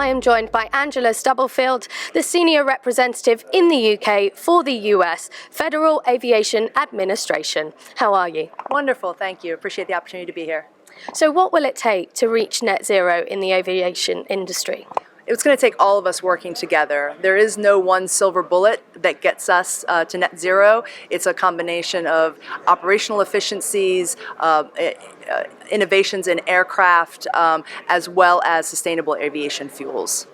I am joined by Angela Stubblefield, the Senior Representative in the UK for the US Federal Aviation Administration. How are you? Wonderful, thank you. Appreciate the opportunity to be here. So what will it take to reach net zero in the aviation industry? It's going to take all of us working together. There is no one silver bullet that gets us to net zero. It's a combination of operational efficiencies, innovations in aircraft, as well as sustainable aviation fuels.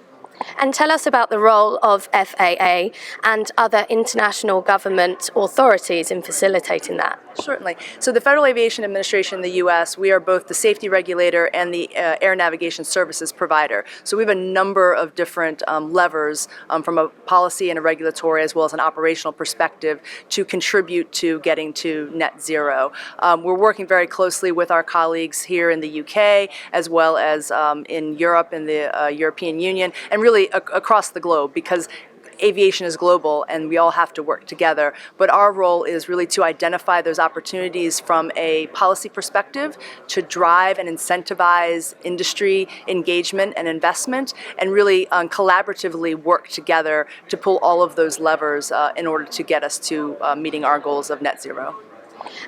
And tell us about the role of FAA and other international government authorities in facilitating that. Certainly. So the Federal Aviation Administration in the US, we are both the safety regulator and the air navigation services provider. So we have a number of different levers from a policy and a regulatory as well as an operational perspective to contribute to getting to net zero. We're working very closely with our colleagues here in the UK as well as in Europe and the European Union and really across the globe, because aviation is global and we all have to work together. But our role is really to identify those opportunities from a policy perspective to drive and incentivize industry engagement and investment, and really collaboratively work together to pull all of those levers in order to get us to meeting our goals of net zero.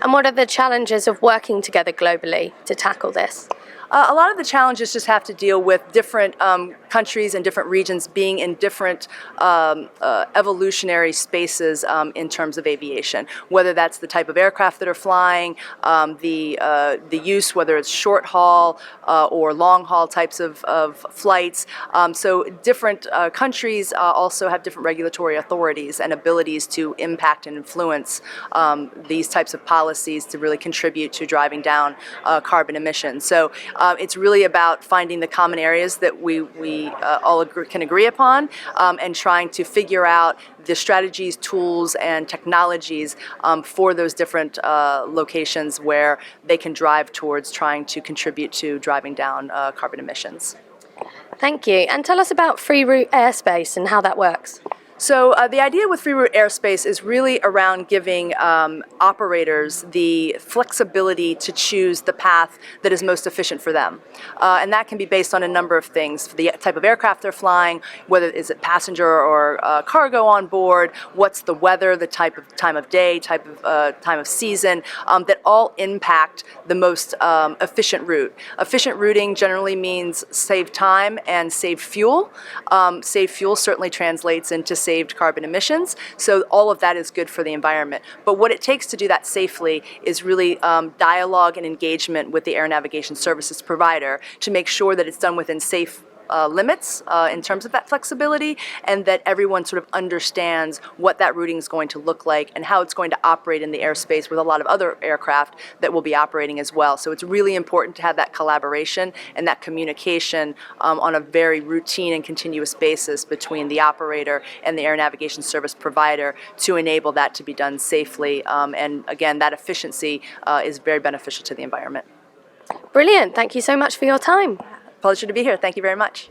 And what are the challenges of working together globally to tackle this? A lot of the challenges just have to deal with different countries and different regions being in different evolutionary spaces in terms of aviation, whether that's the type of aircraft that are flying, the use, whether it's short haul or long haul types of flights. So different countries also have different regulatory authorities and abilities to impact and influence these types of policies to really contribute to driving down carbon emissions. So it's really about finding the common areas that we all can agree upon and trying to figure out the strategies, tools, and technologies for those different locations where they can drive towards trying to contribute to driving down carbon emissions. Thank you. And tell us about free route airspace and how that works. So the idea with free route airspace is really around giving operators the flexibility to choose the path that is most efficient for them. And that can be based on a number of things: the type of aircraft they're flying, whether is it passenger or cargo on board, what's the weather, the type of time of day, time of season, that all impact the most efficient route. Efficient routing generally means save time and save fuel. Save fuel certainly translates into saved carbon emissions, so all of that is good for the environment. But what it takes to do that safely is really dialogue and engagement with the air navigation services provider to make sure that it's done within safe limits in terms of that flexibility, and that everyone sort of understands what that routing is going to look like and how it's going to operate in the airspace with a lot of other aircraft that will be operating as well. So it's really important to have that collaboration and that communication on a very routine and continuous basis between the operator and the air navigation service provider to enable that to be done safely. And again, that efficiency is very beneficial to the environment. Brilliant. Thank you so much for your time. Pleasure to be here. Thank you very much.